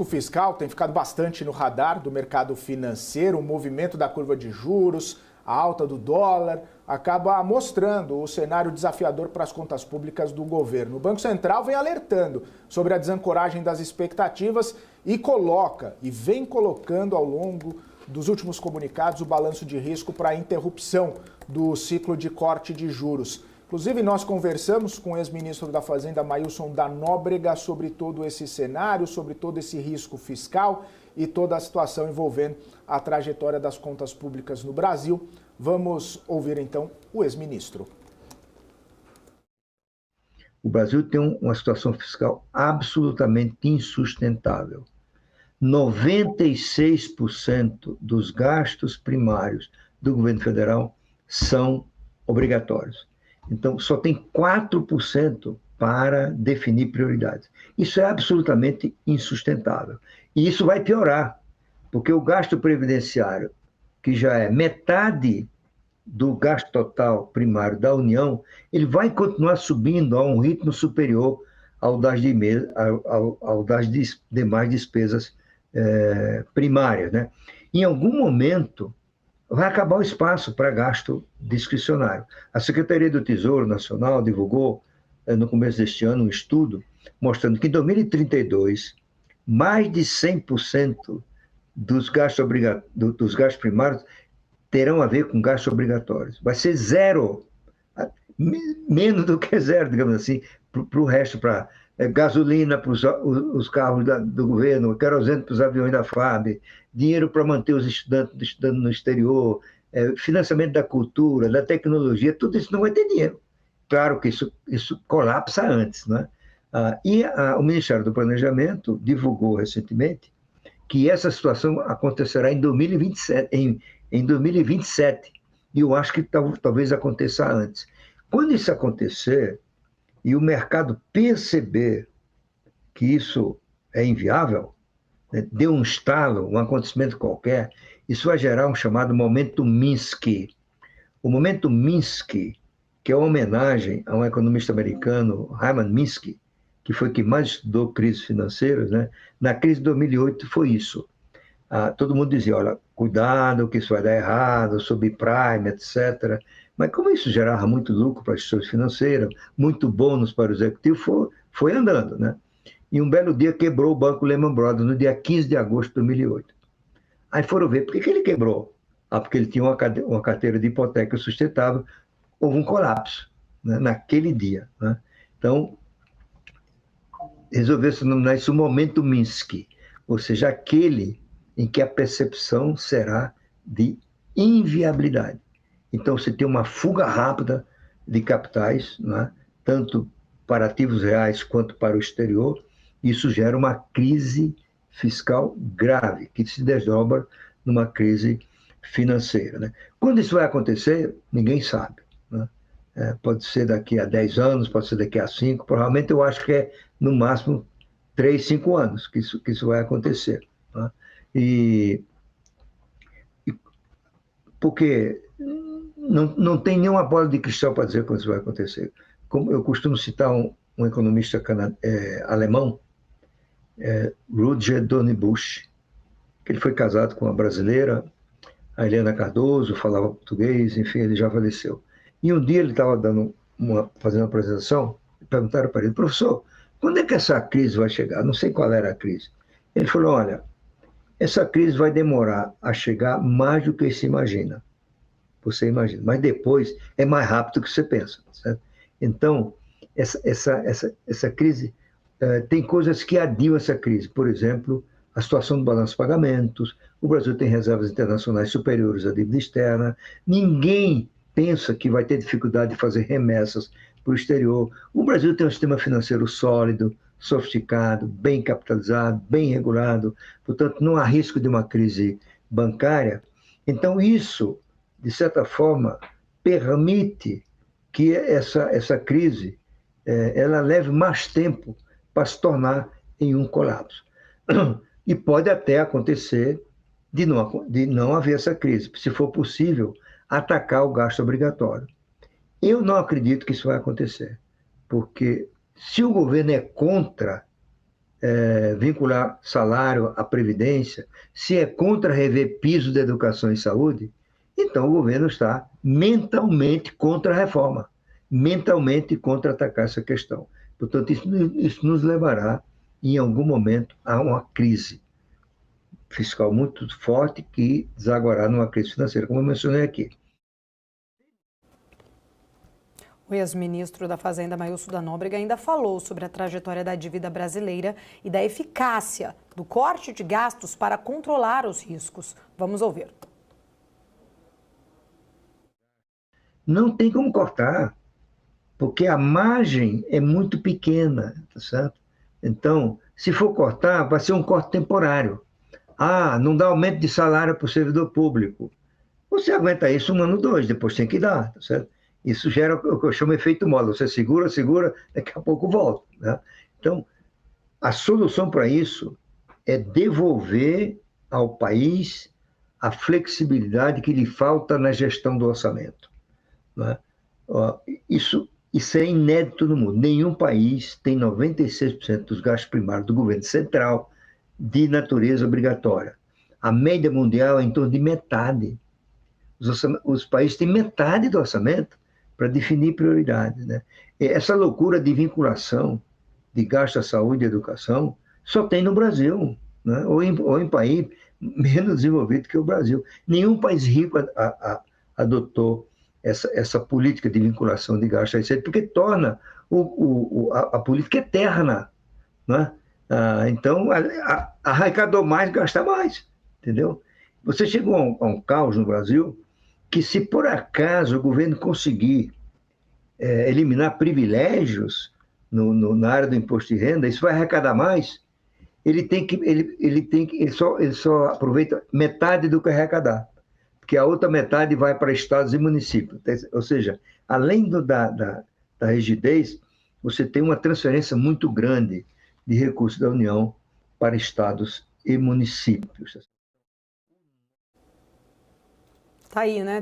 risco fiscal tem ficado bastante no radar do mercado financeiro. O movimento da curva de juros, a alta do dólar, acaba mostrando o cenário desafiador para as contas públicas do governo. O Banco Central vem alertando sobre a desancoragem das expectativas e vem colocando ao longo dos últimos comunicados o balanço de risco para a interrupção do ciclo de corte de juros. Inclusive, nós conversamos com o ex-ministro da Fazenda, Mailson da Nóbrega, sobre todo esse cenário, sobre todo esse risco fiscal e toda a situação envolvendo a trajetória das contas públicas no Brasil. Vamos ouvir, então, o ex-ministro. O Brasil tem uma situação fiscal absolutamente insustentável. 96% dos gastos primários do governo federal são obrigatórios. Então, só tem 4% para definir prioridades. Isso é absolutamente insustentável. E isso vai piorar, porque o gasto previdenciário, que já é metade do gasto total primário da União, ele vai continuar subindo a um ritmo superior ao das demais despesas primárias, né? Em algum momento, vai acabar o espaço para gasto discricionário. A Secretaria do Tesouro Nacional divulgou, no começo deste ano, um estudo mostrando que em 2032, mais de 100% dos gastos primários terão a ver com gastos obrigatórios. Vai ser zero, menos do que zero, digamos assim, para o resto, para gasolina para os carros do governo, querosene para os aviões da FAB, dinheiro para manter os estudantes estudando no exterior, financiamento da cultura, da tecnologia, tudo isso não vai ter dinheiro. Claro que isso colapsa antes, né? O Ministério do Planejamento divulgou recentemente que essa situação acontecerá em 2027, em 2027, e eu acho que talvez aconteça antes. Quando isso acontecer, e o mercado perceber que isso é inviável, né, deu um estalo, um acontecimento qualquer, isso vai gerar um chamado momento Minsky. O momento Minsky, que é uma homenagem a um economista americano, Hyman Minsky, que foi quem mais estudou crises financeiras, né? Na crise de 2008 foi isso. Todo mundo dizia, olha, cuidado que isso vai dar errado, subprime, etc., mas como isso gerava muito lucro para as instituições financeiras, muito bônus para o executivo, foi andando, né? E um belo dia quebrou o banco Lehman Brothers, no dia 15 de agosto de 2008. Aí foram ver, por que ele quebrou? Porque ele tinha uma carteira de hipoteca sustentável, houve um colapso, né, naquele dia, né? Então, resolveu-se denominar isso o momento Minsky, ou seja, aquele em que a percepção será de inviabilidade. Então, você tem uma fuga rápida de capitais, né, tanto para ativos reais quanto para o exterior. Isso gera uma crise fiscal grave, que se desdobra numa crise financeira, né? Quando isso vai acontecer, ninguém sabe, né? Pode ser daqui a 10 anos, pode ser daqui a 5, provavelmente eu acho que é no máximo 3, 5 anos que isso vai acontecer, né? Porque não tem nenhuma bola de cristal para dizer quando isso vai acontecer. Como eu costumo citar um economista alemão, Roger Donnebusch, que ele foi casado com uma brasileira, a Helena Cardoso, falava português, enfim, ele já faleceu. E um dia ele estava fazendo uma apresentação, e perguntaram para ele, professor, quando é que essa crise vai chegar? Não sei qual era a crise. Ele falou, olha, essa crise vai demorar a chegar mais do que se imagina. Você imagina, mas depois é mais rápido do que você pensa, certo? Então, essa crise, tem coisas que adiam essa crise. Por exemplo, a situação do balanço de pagamentos, o Brasil tem reservas internacionais superiores à dívida externa, ninguém pensa que vai ter dificuldade de fazer remessas para o exterior. O Brasil tem um sistema financeiro sólido, sofisticado, bem capitalizado, bem regulado, portanto, não há risco de uma crise bancária. Então, isso, de certa forma, permite que essa crise ela leve mais tempo para se tornar em um colapso. E pode até acontecer de não haver essa crise, se for possível atacar o gasto obrigatório. Eu não acredito que isso vai acontecer, porque se o governo é contra vincular salário à previdência, se é contra rever piso de educação e saúde, então o governo está mentalmente contra a reforma, mentalmente contra atacar essa questão. Portanto, isso nos levará, em algum momento, a uma crise fiscal muito forte que desaguará numa crise financeira, como eu mencionei aqui. O ex-ministro da Fazenda, Mailson da Nóbrega, ainda falou sobre a trajetória da dívida brasileira e da eficácia do corte de gastos para controlar os riscos. Vamos ouvir. Não tem como cortar, porque a margem é muito pequena, tá certo? Então, se for cortar, vai ser um corte temporário. Ah, não dá aumento de salário para o servidor público. Você aguenta isso 1 ano, 2, depois tem que dar, tá certo? Isso gera o que eu chamo de efeito mola. Você segura, daqui a pouco volta, né? Então, a solução para isso é devolver ao país a flexibilidade que lhe falta na gestão do orçamento, né? Isso é inédito no mundo. Nenhum país tem 96% dos gastos primários do governo central de natureza obrigatória. A média mundial é em torno de metade. Os países têm metade do orçamento para definir prioridades, né? E essa loucura de vinculação de gasto à saúde e educação só tem no Brasil, né? ou em país menos desenvolvido que o Brasil. Nenhum país rico adotou essa política de vinculação de gasto à receita, porque torna a política eterna, né? Então, arrecadou mais, gasta mais, entendeu? Você chegou a um caos no Brasil que, se por acaso o governo conseguir eliminar privilégios na área do imposto de renda, isso vai arrecadar mais. Ele só aproveita metade do que arrecadar, porque a outra metade vai para estados e municípios. Ou seja, além da rigidez, você tem uma transferência muito grande de recursos da União para estados e municípios. Tá aí, né?